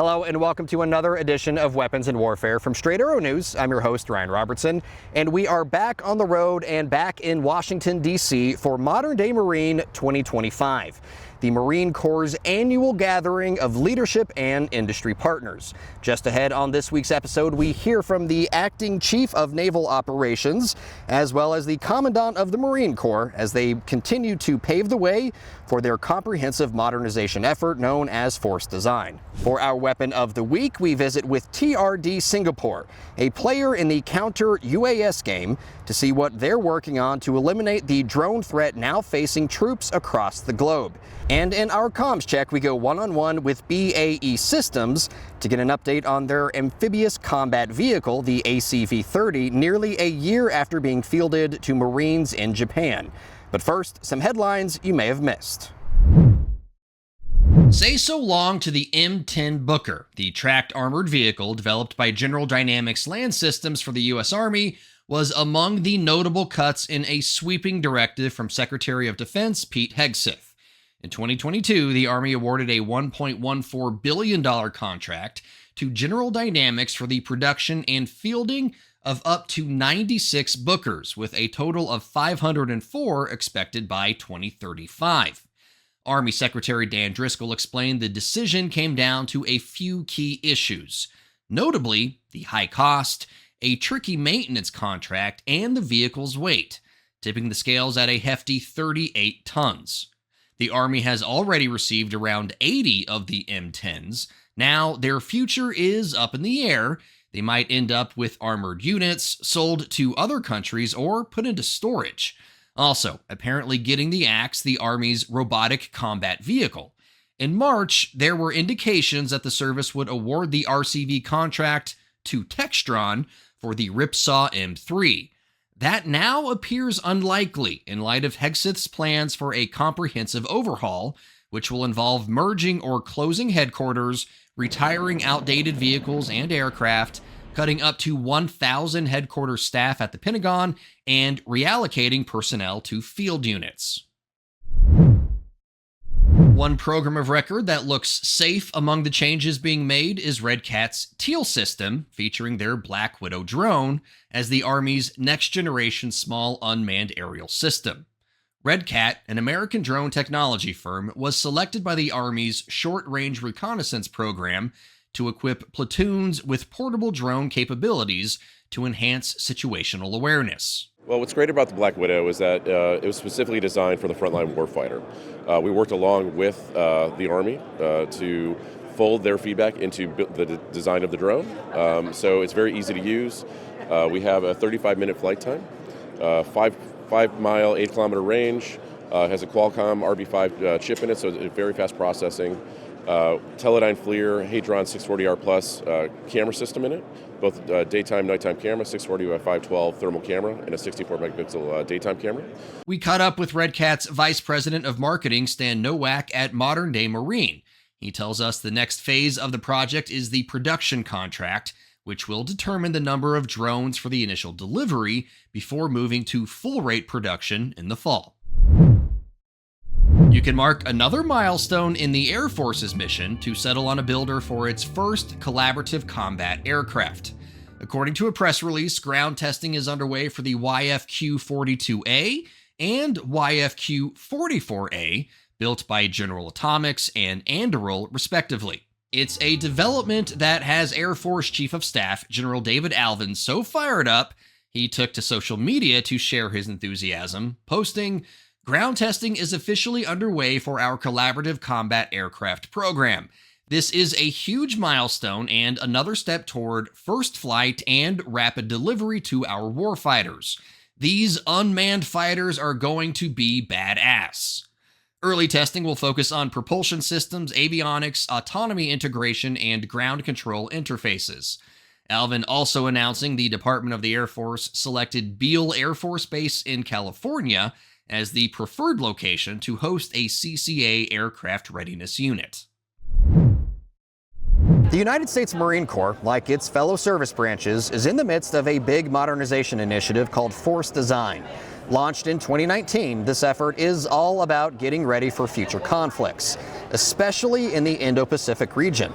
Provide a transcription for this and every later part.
Hello and welcome to another edition of Weapons and Warfare from Straight Arrow News. I'm your host, Ryan Robertson, and we are back on the road and back in Washington, D.C. for Modern Day Marine 2025, the Marine Corps' annual gathering of leadership and industry partners. Just ahead on this week's episode, we hear from the Acting Chief of Naval Operations, as well as the Commandant of the Marine Corps, as they continue to pave the way for their comprehensive modernization effort known as Force Design. For our weapon of the week, we visit with TRD Singapore, a player in the counter UAS game, to see what they're working on to eliminate the drone threat now facing troops across the globe. And in our comms check, we go one-on-one with BAE Systems to get an update on their amphibious combat vehicle, the ACV-30, nearly a year after being fielded to Marines in Japan. But first, some headlines you may have missed. Say so long to the M10 Booker, the tracked armored vehicle developed by General Dynamics Land Systems for the U.S. Army, was among the notable cuts in a sweeping directive from Secretary of Defense Pete Hegseth. In 2022, the Army awarded a $1.14 billion contract to General Dynamics for the production and fielding of up to 96 Bookers, with a total of 504 expected by 2035. Army Secretary Dan Driscoll explained the decision came down to a few key issues, notably the high cost, a tricky maintenance contract, and the vehicle's weight, tipping the scales at a hefty 38 tons. The Army has already received around 80 of the M10s. Now, their future is up in the air. They might end up with armored units, sold to other countries, or put into storage. Also, apparently getting the Axe, the Army's robotic combat vehicle. In March, there were indications that the service would award the RCV contract to Textron for the Ripsaw M3. That now appears unlikely in light of Hegseth's plans for a comprehensive overhaul, which will involve merging or closing headquarters, retiring outdated vehicles and aircraft, cutting up to 1,000 headquarters staff at the Pentagon, and reallocating personnel to field units. One program of record that looks safe among the changes being made is Red Cat's Teal system, featuring their Black Widow drone as the Army's next-generation small unmanned aerial system. Red Cat, an American drone technology firm, was selected by the Army's Short-Range Reconnaissance Program to equip platoons with portable drone capabilities to enhance situational awareness. Well, what's great about the Black Widow is that it was specifically designed for the frontline warfighter. We worked along with the Army to fold their feedback into the design of the drone. So it's very easy to use. We have a 35-minute flight time, 5-mile, 8-kilometer range, has a Qualcomm RB5 chip in it, so it's very fast processing. Teledyne FLIR Hadron 640R Plus camera system in it, both daytime, nighttime camera, 640 by 512 thermal camera, and a 64 megapixel daytime camera. We caught up with Red Cat's Vice President of Marketing, Stan Nowak, at Modern Day Marine. He tells us the next phase of the project is the production contract, which will determine the number of drones for the initial delivery before moving to full-rate production in the fall. You can mark another milestone in the Air Force's mission to settle on a builder for its first collaborative combat aircraft. According to a press release, ground testing is underway for the YFQ-42A and YFQ-44A, built by General Atomics and Anduril, respectively. It's a development that has Air Force Chief of Staff General David Alvin so fired up, he took to social media to share his enthusiasm, posting, "Ground testing is officially underway for our collaborative combat aircraft program. This is a huge milestone and another step toward first flight and rapid delivery to our warfighters. These unmanned fighters are going to be badass." Early testing will focus on propulsion systems, avionics, autonomy integration, and ground control interfaces. Alvin also announcing the Department of the Air Force selected Beale Air Force Base in California as the preferred location to host a CCA aircraft readiness unit. The United States Marine Corps, like its fellow service branches, is in the midst of a big modernization initiative called Force Design. Launched in 2019, this effort is all about getting ready for future conflicts, especially in the Indo-Pacific region.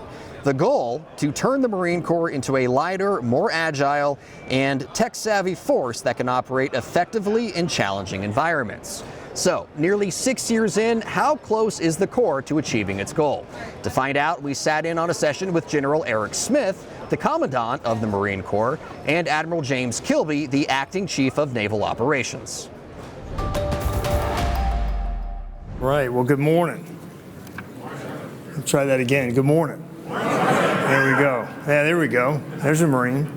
The goal, to turn the Marine Corps into a lighter, more agile, and tech-savvy force that can operate effectively in challenging environments. So, nearly 6 years in, how close is the Corps to achieving its goal? To find out, we sat in on a session with General Eric Smith, the Commandant of the Marine Corps, and Admiral James Kilby, the Acting Chief of Naval Operations. Right, well, good morning. Let's try that again. Good morning. There we go. Yeah, there we go. There's a Marine.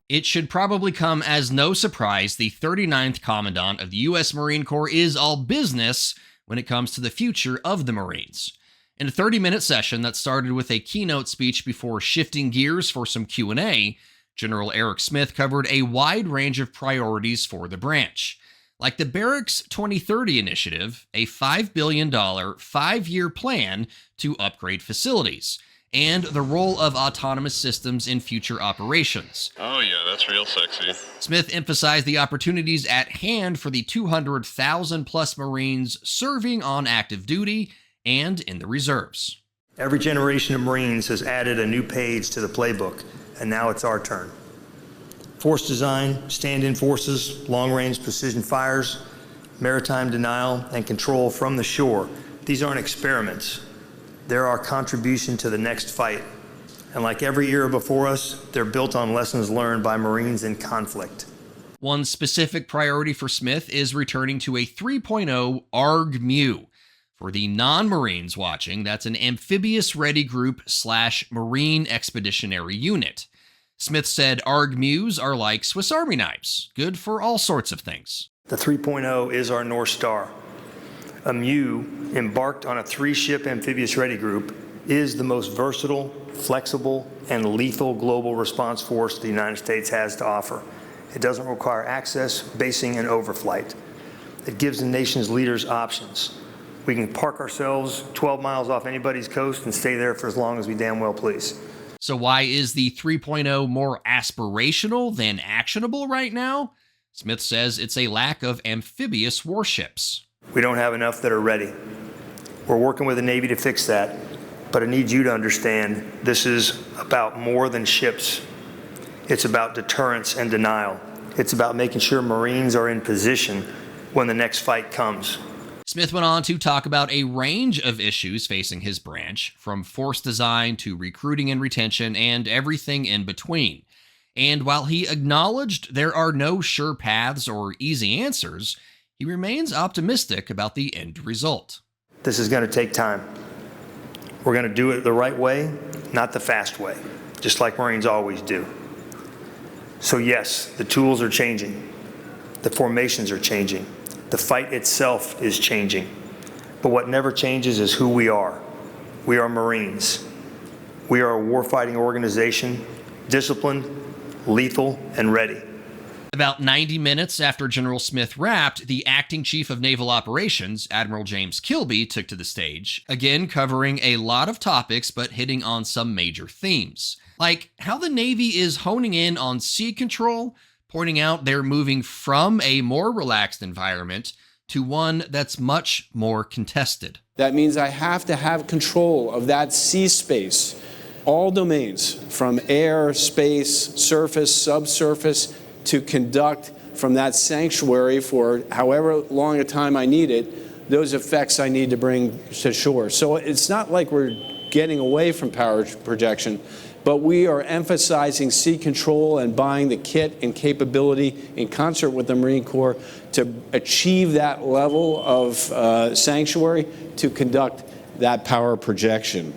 It should probably come as no surprise the 39th Commandant of the U.S. Marine Corps is all business when it comes to the future of the Marines. In a 30-minute session that started with a keynote speech before shifting gears for some Q&A, General Eric Smith covered a wide range of priorities for the branch, like the Barracks 2030 initiative, a $5 billion 5-year plan to upgrade facilities, and the role of autonomous systems in future operations. Oh yeah, that's real sexy. Smith emphasized the opportunities at hand for the 200,000 plus Marines serving on active duty and in the reserves. Every generation of Marines has added a new page to the playbook, and now it's our turn. Force design, stand-in forces, long-range precision fires, maritime denial, and control from the shore. These aren't experiments. They're our contribution to the next fight. And like every era before us, they're built on lessons learned by Marines in conflict. One specific priority for Smith is returning to a 3.0 ARG-MU. For the non-Marines watching, that's an amphibious ready group / Marine expeditionary unit. Smith said ARG-MUs are like Swiss Army knives, good for all sorts of things. The 3.0 is our North Star. A MU, embarked on a 3-ship amphibious ready group, is the most versatile, flexible, and lethal global response force the United States has to offer. It doesn't require access, basing, and overflight. It gives the nation's leaders options. We can park ourselves 12 miles off anybody's coast and stay there for as long as we damn well please. So why is the 3.0 more aspirational than actionable right now? Smith says it's a lack of amphibious warships. We don't have enough that are ready. We're working with the Navy to fix that, but I need you to understand this is about more than ships. It's about deterrence and denial. It's about making sure Marines are in position when the next fight comes. Smith went on to talk about a range of issues facing his branch, from force design to recruiting and retention and everything in between. And while he acknowledged there are no sure paths or easy answers, he remains optimistic about the end result. This is going to take time. We're going to do it the right way, not the fast way, just like Marines always do. So yes, the tools are changing. The formations are changing. The fight itself is changing. But what never changes is who we are. We are Marines. We are a warfighting organization, disciplined, lethal, and ready. About 90 minutes after General Smith wrapped, the Acting Chief of Naval Operations, Admiral James Kilby, took to the stage, again covering a lot of topics but hitting on some major themes, like how the Navy is honing in on sea control, pointing out they're moving from a more relaxed environment to one that's much more contested. That means I have to have control of that sea space, all domains, from air, space, surface, subsurface, to conduct from that sanctuary for however long a time I need it, those effects I need to bring to shore. So it's not like we're getting away from power projection, but we are emphasizing sea control and buying the kit and capability in concert with the Marine Corps to achieve that level of sanctuary to conduct that power projection.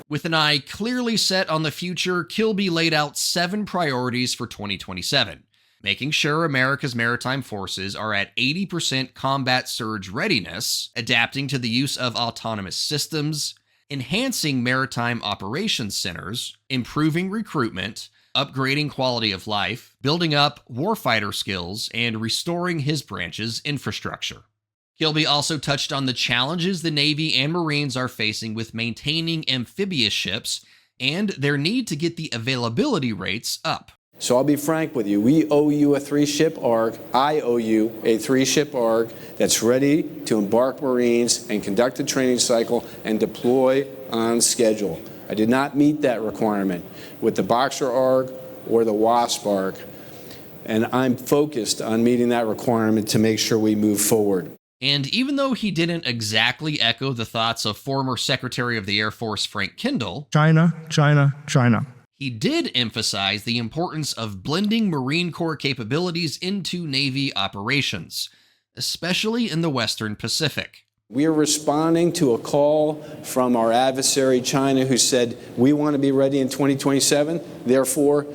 With an eye clearly set on the future, Kilby laid out 7 priorities for 2027. Making sure America's maritime forces are at 80% combat surge readiness, adapting to the use of autonomous systems, enhancing maritime operations centers, improving recruitment, upgrading quality of life, building up warfighter skills, and restoring his branch's infrastructure. Kilby also touched on the challenges the Navy and Marines are facing with maintaining amphibious ships and their need to get the availability rates up. So I'll be frank with you, we owe you a 3-ship ARG. I owe you a 3-ship ARG that's ready to embark Marines and conduct a training cycle and deploy on schedule. I did not meet that requirement with the Boxer ARG or the WASP ARG, and I'm focused on meeting that requirement to make sure we move forward. And even though he didn't exactly echo the thoughts of former Secretary of the Air Force Frank Kendall, China, China, China, he did emphasize the importance of blending Marine Corps capabilities into Navy operations, especially in the Western Pacific. We are responding to a call from our adversary, China, who said, we want to be ready in 2027. Therefore,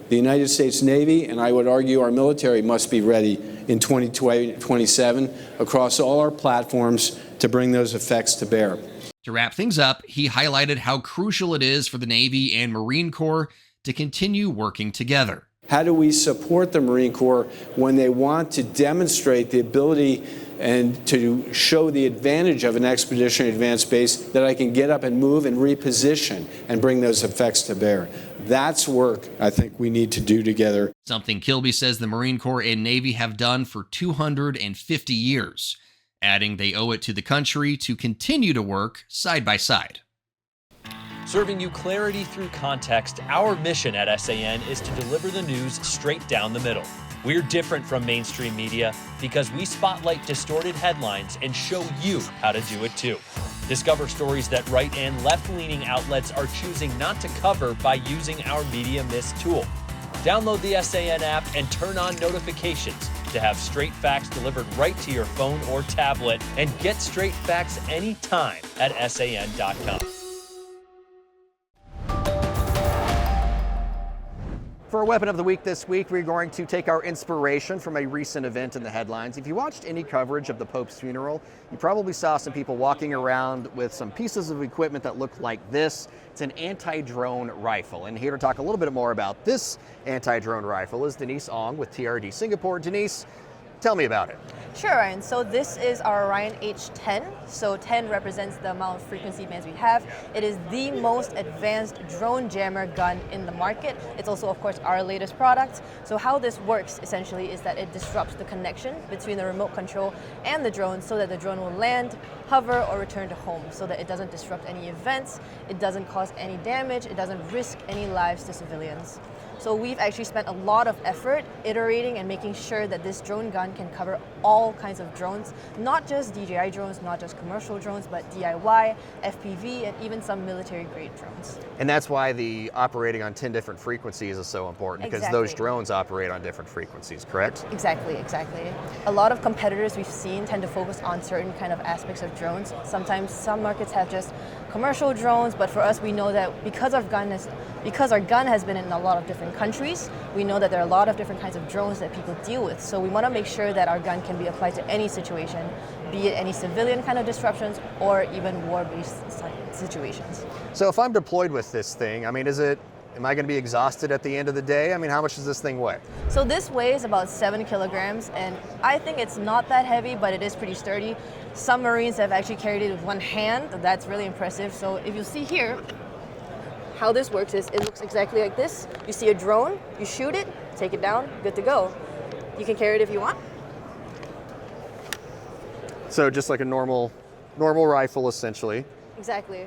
the United States Navy, and I would argue our military, must be ready in 2027 across all our platforms to bring those effects to bear. To wrap things up, he highlighted how crucial it is for the Navy and Marine Corps to continue working together. How do we support the Marine Corps when they want to demonstrate the ability and to show the advantage of an expeditionary advanced base, that I can get up and move and reposition and bring those effects to bear? That's work I think we need to do together. Something Kilby says the Marine Corps and Navy have done for 250 years, adding they owe it to the country to continue to work side by side. Serving you clarity through context, our mission at SAN is to deliver the news straight down the middle. We're different from mainstream media because we spotlight distorted headlines and show you how to do it too. Discover stories that right and left-leaning outlets are choosing not to cover by using our Media Mist tool. Download the SAN app and turn on notifications to have straight facts delivered right to your phone or tablet, and get straight facts anytime at SAN.com. For our Weapon of the Week this week, we're going to take our inspiration from a recent event in the headlines. If you watched any coverage of the Pope's funeral, you probably saw some people walking around with some pieces of equipment that look like this. It's an anti-drone rifle. And here to talk a little bit more about this anti-drone rifle is Denise Ong with TRD Singapore. Denise, tell me about it. Sure, Ryan. So this is our Ryan H10. So 10 represents the amount of frequency bands we have. It is the most advanced drone jammer gun in the market. It's also, of course, our latest product. So how this works essentially is that it disrupts the connection between the remote control and the drone so that the drone will land, hover, or return to home, so that it doesn't disrupt any events, it doesn't cause any damage, it doesn't risk any lives to civilians. So we've actually spent a lot of effort iterating and making sure that this drone gun can cover all kinds of drones, not just DJI drones, not just commercial drones, but DIY, FPV, and even some military-grade drones. And that's why the operating on 10 different frequencies is so important, because those drones operate on different frequencies, correct? Exactly, exactly. A lot of competitors we've seen tend to focus on certain kind of aspects of drones. Sometimes some markets have just commercial drones, but for us, we know that because our gun has been in a lot of different countries, we know that there are a lot of different kinds of drones that people deal with. So we want to make sure that our gun can be applied to any situation, be it any civilian kind of disruptions or even war-based situations. So if I'm deployed with this thing, I mean, am I going to be exhausted at the end of the day? I mean, how much does this thing weigh? So this weighs about 7 kilograms, and I think it's not that heavy, but it is pretty sturdy. Some Marines have actually carried it with one hand. That's really impressive. So if you see here, how this works is it looks exactly like this. You see a drone, you shoot it, take it down, good to go. You can carry it if you want. So just like a normal rifle, essentially. Exactly.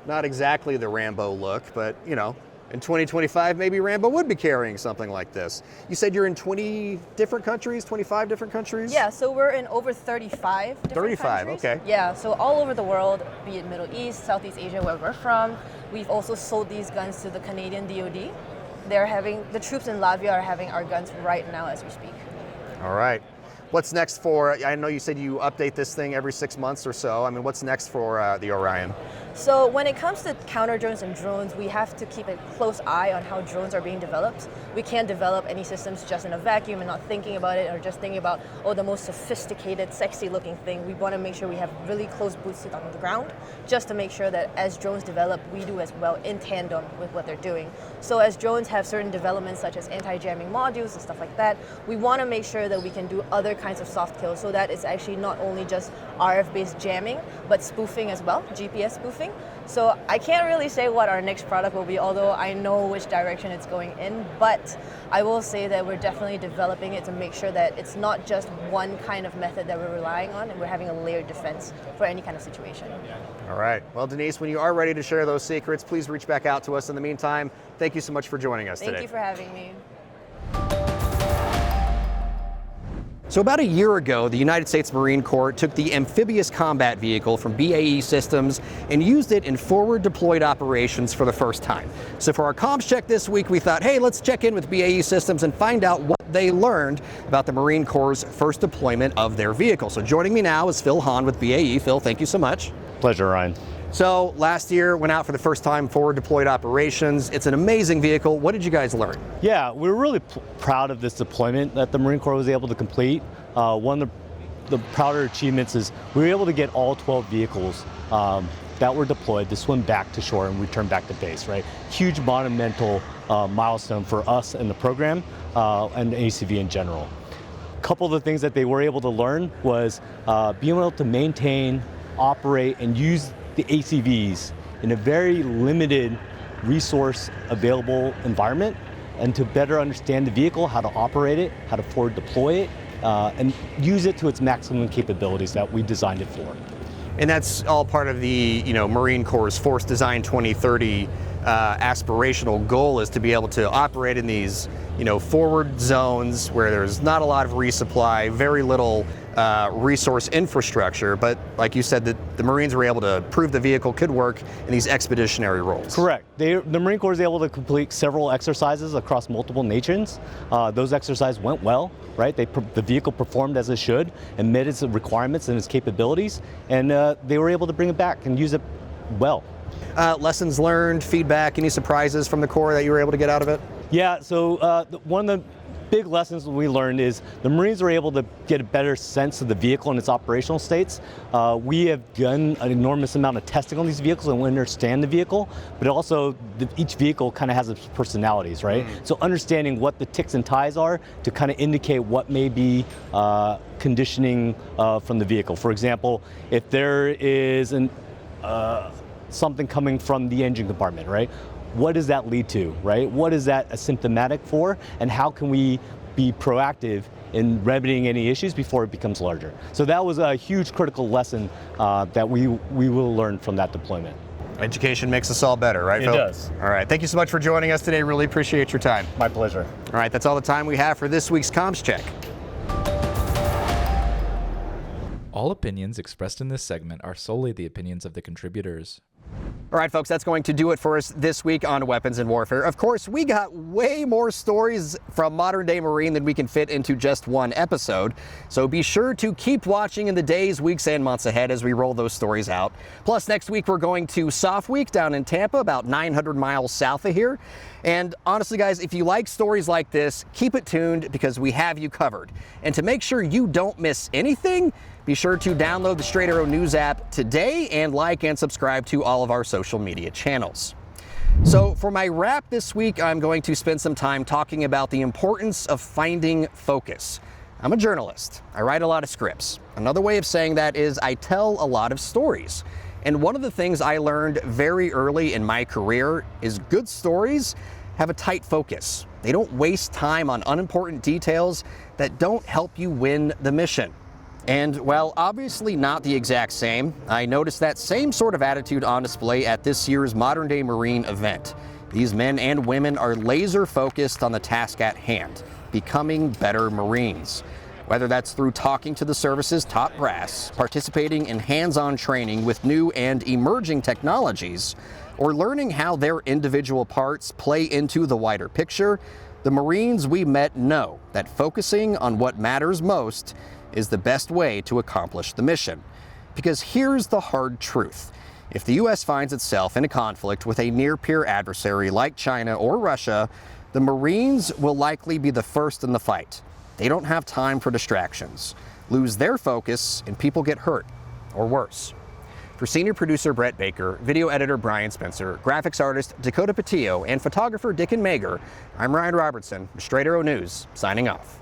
Not exactly the Rambo look, but you know, in 2025, maybe Rambo would be carrying something like this. You said you're in 20 different countries, 25 different countries? Yeah, so we're in over 35 different 35, countries. okay. Yeah, so all over the world, be it Middle East, Southeast Asia, where we're from. We've also sold these guns to the Canadian DoD. The troops in Latvia are having our guns right now as we speak. All right. What's next I know you said you update this thing every 6 months or so. I mean, what's next for the Orion? So when it comes to counter drones and drones, we have to keep a close eye on how drones are being developed. We can't develop any systems just in a vacuum and not thinking about it, or just thinking about, the most sophisticated, sexy looking thing. We want to make sure we have really close boots on the ground, just to make sure that as drones develop, we do as well in tandem with what they're doing. So as drones have certain developments such as anti-jamming modules and stuff like that, we want to make sure that we can do other kinds of soft kills. So that is actually not only just RF-based jamming, but spoofing as well, GPS spoofing. So I can't really say what our next product will be, although I know which direction it's going in, but I will say that we're definitely developing it to make sure that it's not just one kind of method that we're relying on, and we're having a layered defense for any kind of situation. All right. Well, Denise, when you are ready to share those secrets, please reach back out to us. In the meantime, thank you so much for joining us today. Thank you for having me. So about a year ago, the United States Marine Corps took the amphibious combat vehicle from BAE Systems and used it in forward deployed operations for the first time. So for our comms check this week, we thought, hey, let's check in with BAE Systems and find out what they learned about the Marine Corps' first deployment of their vehicle. So joining me now is Phil Hahn with BAE. Phil, thank you so much. Pleasure, Ryan. So last year, went out for the first time forward deployed operations. It's an amazing vehicle. What did you guys learn? Yeah, we're really proud of this deployment that the Marine Corps was able to complete. One of the prouder achievements is we were able to get all 12 vehicles that were deployed to swim back to shore and return back to base, right? Huge monumental milestone for us and the program and ACV in general. A couple of the things that they were able to learn was being able to maintain, operate, and use the ACVs in a very limited resource available environment, and to better understand the vehicle, how to operate it, how to forward deploy it, and use it to its maximum capabilities that we designed it for. And that's all part of the Marine Corps' Force Design 2030 aspirational goal, is to be able to operate in these forward zones where there's not a lot of resupply, very little resource infrastructure, but like you said, the Marines were able to prove the vehicle could work in these expeditionary roles. Correct. The Marine Corps was able to complete several exercises across multiple nations. Those exercises went well, right? The vehicle performed as it should and met its requirements and its capabilities, and they were able to bring it back and use it well. Lessons learned, feedback, any surprises from the Corps that you were able to get out of it? Yeah, so one of the big lessons we learned is the Marines were able to get a better sense of the vehicle and its operational states. We have done an enormous amount of testing on these vehicles and we understand the vehicle, but also each vehicle kind of has its personalities, right? So understanding what the ticks and ties are to kind of indicate what may be conditioning from the vehicle. For example, if there is something coming from the engine compartment, right? What does that lead to, right? What is that asymptomatic for, and how can we be proactive in remedying any issues before it becomes larger? So that was a huge critical lesson that we will learn from that deployment. Education makes us all better, right, Phil? It does. All right, thank you so much for joining us today. Really appreciate your time. My pleasure. All right, that's all the time we have for this week's Comms Check. All opinions expressed in this segment are solely the opinions of the contributors. All right, folks, that's going to do it for us this week on Weapons and Warfare. Of course, we got way more stories from modern-day Marine than we can fit into just one episode. So be sure to keep watching in the days, weeks, and months ahead as we roll those stories out. Plus, next week, we're going to Soft Week down in Tampa, about 900 miles south of here. And honestly, guys, if you like stories like this, keep it tuned because we have you covered. And to make sure you don't miss anything, be sure to download the Straight Arrow News app today and like and subscribe to all of our social media channels. So for my wrap this week, I'm going to spend some time talking about the importance of finding focus. I'm a journalist. I write a lot of scripts. Another way of saying that is I tell a lot of stories. And one of the things I learned very early in my career is good stories have a tight focus. They don't waste time on unimportant details that don't help you win the mission. And while obviously not the exact same, I noticed that same sort of attitude on display at this year's Modern Day Marine event. These men and women are laser focused on the task at hand, becoming better Marines. Whether that's through talking to the service's top brass, participating in hands-on training with new and emerging technologies, or learning how their individual parts play into the wider picture, the Marines we met know that focusing on what matters most is the best way to accomplish the mission. Because here's the hard truth. If the U.S. finds itself in a conflict with a near-peer adversary like China or Russia, the Marines will likely be the first in the fight. They don't have time for distractions, lose their focus, and people get hurt, or worse. For senior producer Brett Baker, video editor Brian Spencer, graphics artist Dakota Patillo, and photographer Dickon Mager, I'm Ryan Robertson, Straight Arrow News, signing off.